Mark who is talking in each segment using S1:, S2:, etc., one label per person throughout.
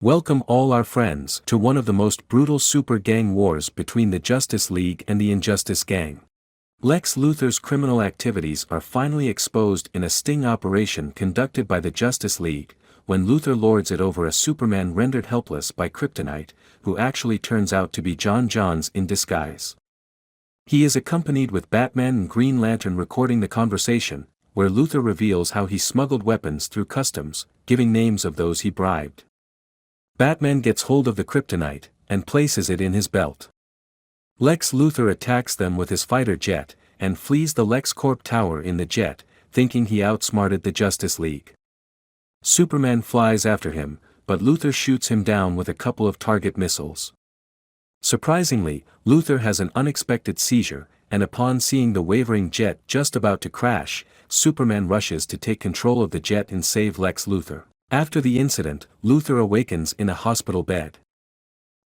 S1: Welcome all our friends to one of the most brutal super gang wars between the Justice League and the Injustice Gang. Lex Luthor's criminal activities are finally exposed in a sting operation conducted by the Justice League, when Luthor lords it over a Superman rendered helpless by kryptonite, who actually turns out to be John Johns in disguise. He is accompanied with Batman and Green Lantern recording the conversation, where Luthor reveals how he smuggled weapons through customs, giving names of those he bribed. Batman gets hold of the kryptonite, and places it in his belt. Lex Luthor attacks them with his fighter jet, and flees the LexCorp tower in the jet, thinking he outsmarted the Justice League. Superman flies after him, but Luthor shoots him down with a couple of target missiles. Surprisingly, Luthor has an unexpected seizure, and upon seeing the wavering jet just about to crash, Superman rushes to take control of the jet and save Lex Luthor. After the incident, Luthor awakens in a hospital bed.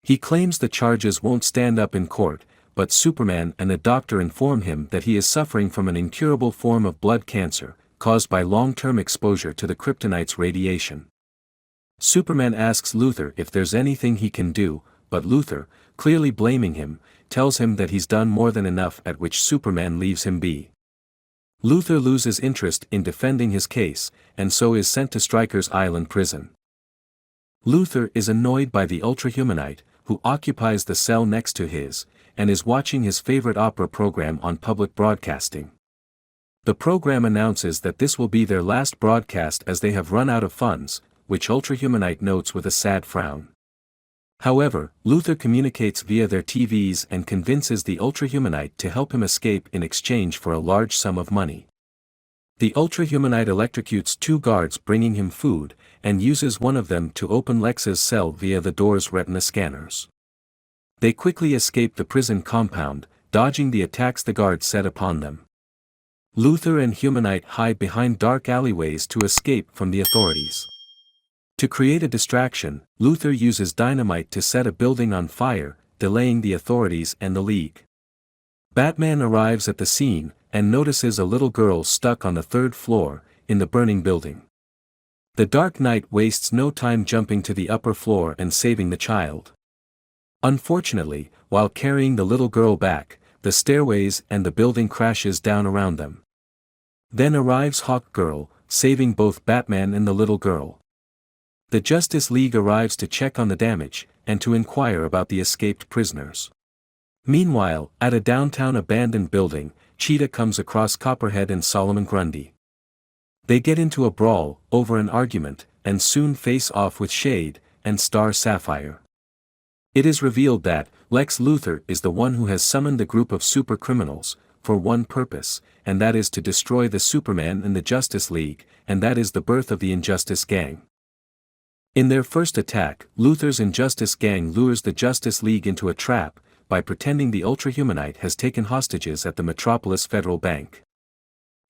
S1: He claims the charges won't stand up in court, but Superman and a doctor inform him that he is suffering from an incurable form of blood cancer, caused by long-term exposure to the kryptonite's radiation. Superman asks Luthor if there's anything he can do, but Luthor, clearly blaming him, tells him that he's done more than enough, at which Superman leaves him be. Luthor loses interest in defending his case, and so is sent to Stryker's Island prison. Luthor is annoyed by the Ultrahumanite, who occupies the cell next to his, and is watching his favorite opera program on public broadcasting. The program announces that this will be their last broadcast as they have run out of funds, which Ultrahumanite notes with a sad frown. However, Luthor communicates via their TVs and convinces the Ultrahumanite to help him escape in exchange for a large sum of money. The Ultrahumanite electrocutes two guards bringing him food, and uses one of them to open Lex's cell via the door's retina scanners. They quickly escape the prison compound, dodging the attacks the guards set upon them. Luthor and Humanite hide behind dark alleyways to escape from the authorities. To create a distraction, Luthor uses dynamite to set a building on fire, delaying the authorities and the League. Batman arrives at the scene, and notices a little girl stuck on the third floor, in the burning building. The Dark Knight wastes no time jumping to the upper floor and saving the child. Unfortunately, while carrying the little girl back, the stairways and the building crashes down around them. Then arrives Hawkgirl, saving both Batman and the little girl. The Justice League arrives to check on the damage, and to inquire about the escaped prisoners. Meanwhile, at a downtown abandoned building, Cheetah comes across Copperhead and Solomon Grundy. They get into a brawl, over an argument, and soon face off with Shade, and Star Sapphire. It is revealed that, Lex Luthor is the one who has summoned the group of super criminals, for one purpose, and that is to destroy the Superman and the Justice League, and that is the birth of the Injustice Gang. In their first attack, Luthor's Injustice Gang lures the Justice League into a trap, by pretending the Ultrahumanite has taken hostages at the Metropolis Federal Bank.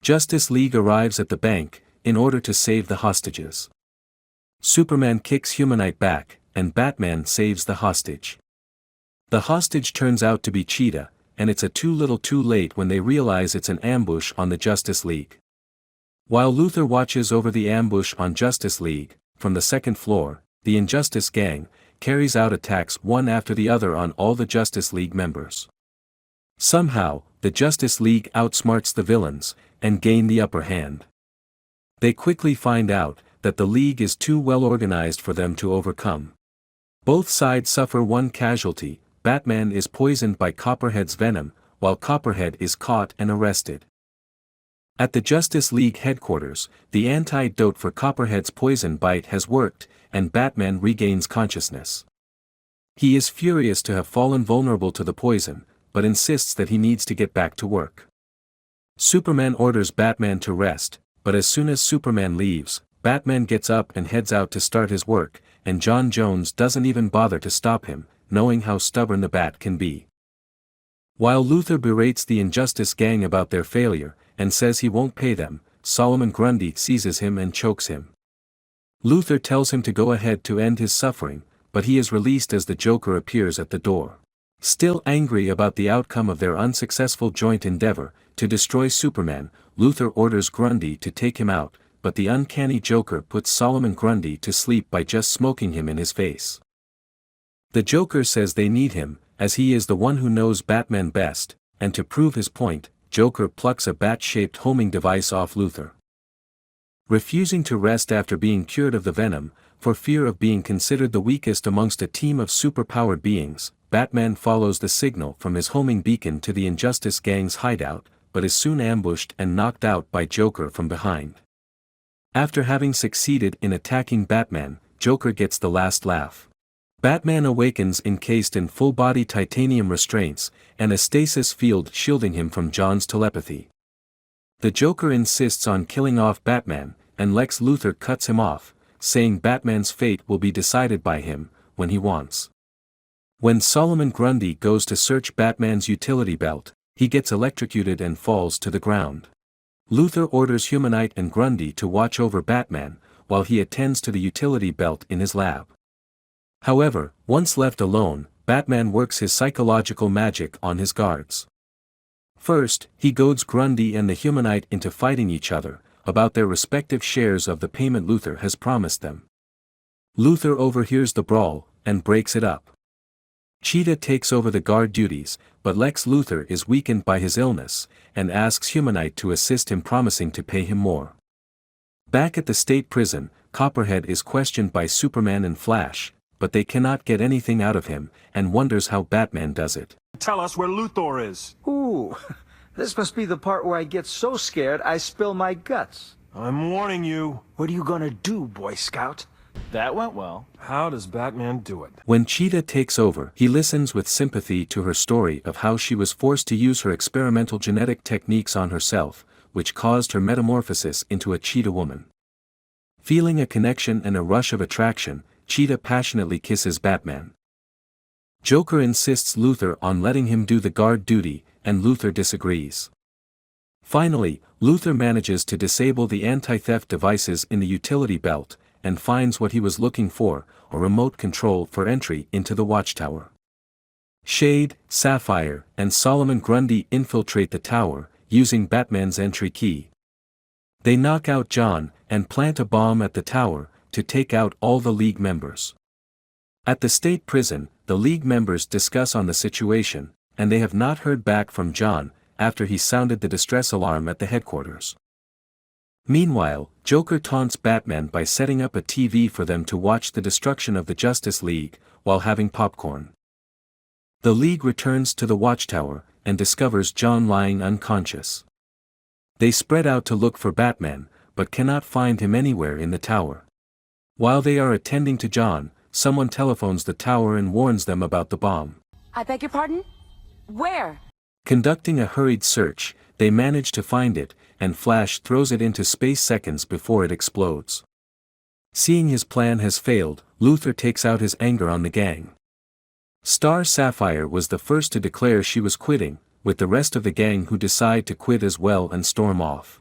S1: Justice League arrives at the bank, in order to save the hostages. Superman kicks Humanite back, and Batman saves the hostage. The hostage turns out to be Cheetah, and it's a too little too late when they realize it's an ambush on the Justice League. While Luthor watches over the ambush on Justice League, from the second floor, the Injustice Gang carries out attacks one after the other on all the Justice League members. Somehow, the Justice League outsmarts the villains, and gain the upper hand. They quickly find out that the League is too well organized for them to overcome. Both sides suffer one casualty. Batman is poisoned by Copperhead's venom, while Copperhead is caught and arrested. At the Justice League headquarters, the antidote for Copperhead's poison bite has worked, and Batman regains consciousness. He is furious to have fallen vulnerable to the poison, but insists that he needs to get back to work. Superman orders Batman to rest, but as soon as Superman leaves, Batman gets up and heads out to start his work, and John Jones doesn't even bother to stop him, knowing how stubborn the Bat can be. While Luthor berates the Injustice Gang about their failure, and says he won't pay them, Solomon Grundy seizes him and chokes him. Luthor tells him to go ahead to end his suffering, but he is released as the Joker appears at the door. Still angry about the outcome of their unsuccessful joint endeavor, to destroy Superman, Luthor orders Grundy to take him out, but the uncanny Joker puts Solomon Grundy to sleep by just smoking him in his face. The Joker says they need him, as he is the one who knows Batman best, and to prove his point, Joker plucks a bat-shaped homing device off Luthor. Refusing to rest after being cured of the venom, for fear of being considered the weakest amongst a team of superpowered beings, Batman follows the signal from his homing beacon to the Injustice Gang's hideout, but is soon ambushed and knocked out by Joker from behind. After having succeeded in attacking Batman, Joker gets the last laugh. Batman awakens encased in full-body titanium restraints, and a stasis field shielding him from John's telepathy. The Joker insists on killing off Batman, and Lex Luthor cuts him off, saying Batman's fate will be decided by him, when he wants. When Solomon Grundy goes to search Batman's utility belt, he gets electrocuted and falls to the ground. Luthor orders Humanite and Grundy to watch over Batman, while he attends to the utility belt in his lab. However, once left alone, Batman works his psychological magic on his guards. First, he goads Grundy and the Humanite into fighting each other, about their respective shares of the payment Luthor has promised them. Luthor overhears the brawl, and breaks it up. Cheetah takes over the guard duties, but Lex Luthor is weakened by his illness, and asks Humanite to assist him, promising to pay him more. Back at the state prison, Copperhead is questioned by Superman and Flash, but they cannot get anything out of him, and wonders how Batman does it.
S2: Tell us where Luthor is.
S3: Ooh, this must be the part where I get so scared I spill my guts.
S2: I'm warning you.
S3: What are you gonna do, Boy Scout?
S4: That went well.
S2: How does Batman do it?
S1: When Cheetah takes over, he listens with sympathy to her story of how she was forced to use her experimental genetic techniques on herself, which caused her metamorphosis into a cheetah woman. Feeling a connection and a rush of attraction, Cheetah passionately kisses Batman. Joker insists Luthor on letting him do the guard duty, and Luthor disagrees. Finally, Luthor manages to disable the anti-theft devices in the utility belt, and finds what he was looking for, a remote control for entry into the Watchtower. Shade, Sapphire, and Solomon Grundy infiltrate the tower, using Batman's entry key. They knock out John, and plant a bomb at the tower, to take out all the League members. At the state prison, the League members discuss on the situation, and they have not heard back from John, after he sounded the distress alarm at the headquarters. Meanwhile, Joker taunts Batman by setting up a TV for them to watch the destruction of the Justice League, while having popcorn. The League returns to the Watchtower, and discovers John lying unconscious. They spread out to look for Batman, but cannot find him anywhere in the tower. While they are attending to John, someone telephones the tower and warns them about the bomb.
S5: I beg your pardon? Where?
S1: Conducting a hurried search, they manage to find it, and Flash throws it into space seconds before it explodes. Seeing his plan has failed, Luthor takes out his anger on the gang. Star Sapphire was the first to declare she was quitting, with the rest of the gang who decide to quit as well and storm off.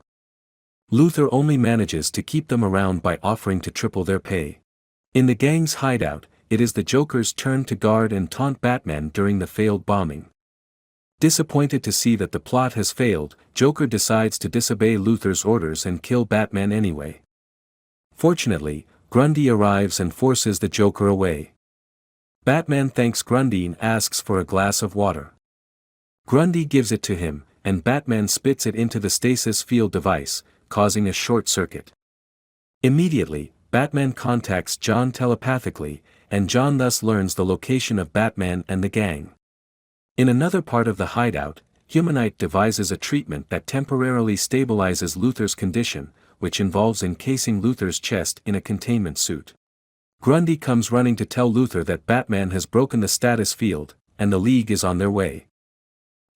S1: Luthor only manages to keep them around by offering to triple their pay. In the gang's hideout, it is the Joker's turn to guard and taunt Batman during the failed bombing. Disappointed to see that the plot has failed, Joker decides to disobey Luthor's orders and kill Batman anyway. Fortunately, Grundy arrives and forces the Joker away. Batman thanks Grundy and asks for a glass of water. Grundy gives it to him, and Batman spits it into the stasis field device, causing a short circuit. Immediately, Batman contacts John telepathically, and John thus learns the location of Batman and the gang. In another part of the hideout, Humanite devises a treatment that temporarily stabilizes Luthor's condition, which involves encasing Luthor's chest in a containment suit. Grundy comes running to tell Luthor that Batman has broken the status field, and the League is on their way.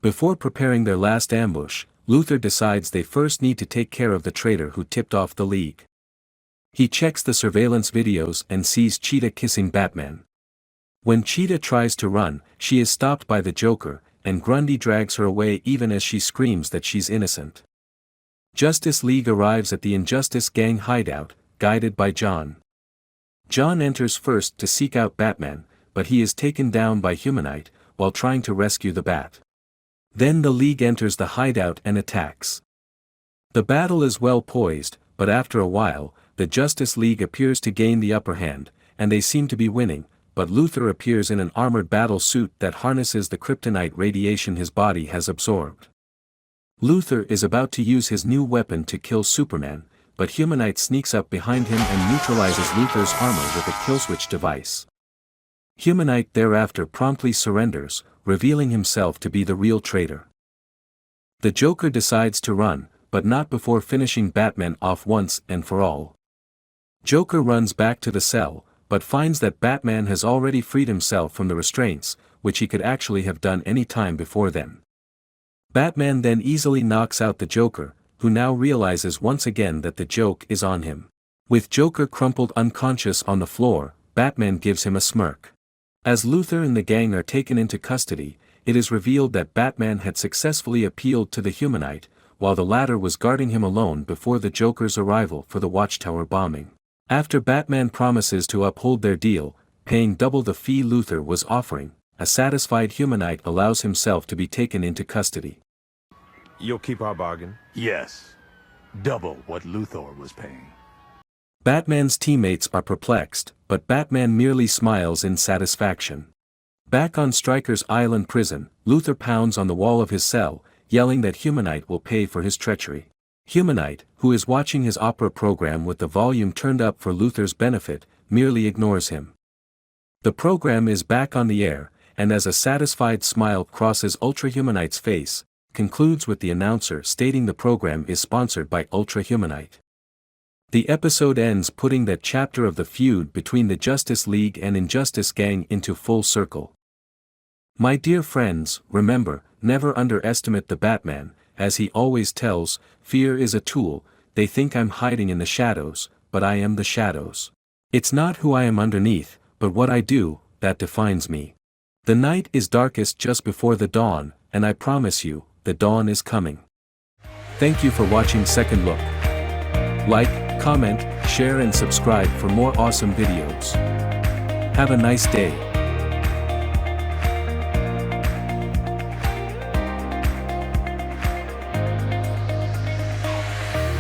S1: Before preparing their last ambush, Luthor decides they first need to take care of the traitor who tipped off the League. He checks the surveillance videos and sees Cheetah kissing Batman. When Cheetah tries to run, she is stopped by the Joker, and Grundy drags her away even as she screams that she's innocent. Justice League arrives at the Injustice Gang hideout, guided by John. John enters first to seek out Batman, but he is taken down by Humanite, while trying to rescue the Bat. Then the League enters the hideout and attacks. The battle is well poised, but after a while, the Justice League appears to gain the upper hand, and they seem to be winning, but Luthor appears in an armored battle suit that harnesses the kryptonite radiation his body has absorbed. Luthor is about to use his new weapon to kill Superman, but Humanite sneaks up behind him and neutralizes Luthor's armor with a killswitch device. Humanite thereafter promptly surrenders, revealing himself to be the real traitor. The Joker decides to run, but not before finishing Batman off once and for all. Joker runs back to the cell, but finds that Batman has already freed himself from the restraints, which he could actually have done any time before then. Batman then easily knocks out the Joker, who now realizes once again that the joke is on him. With Joker crumpled unconscious on the floor, Batman gives him a smirk. As Luthor and the gang are taken into custody, it is revealed that Batman had successfully appealed to the Humanite, while the latter was guarding him alone before the Joker's arrival for the Watchtower bombing. After Batman promises to uphold their deal, paying double the fee Luthor was offering, a satisfied Humanite allows himself to be taken into custody.
S2: You'll keep our bargain?
S4: Yes. Double what Luthor was paying.
S1: Batman's teammates are perplexed, but Batman merely smiles in satisfaction. Back on Stryker's Island prison, Luthor pounds on the wall of his cell, yelling that Humanite will pay for his treachery. Humanite, who is watching his opera program with the volume turned up for Luthor's benefit, merely ignores him. The program is back on the air, and as a satisfied smile crosses Ultra Humanite's face, concludes with the announcer stating the program is sponsored by Ultra Humanite. The episode ends putting that chapter of the feud between the Justice League and Injustice Gang into full circle. My dear friends, remember, never underestimate the Batman, as he always tells, fear is a tool, they think I'm hiding in the shadows, but I am the shadows. It's not who I am underneath, but what I do, that defines me. The night is darkest just before the dawn, and I promise you, the dawn is coming. Thank you for watching Second Look. Like, comment, share and subscribe for more awesome videos. Have a nice day.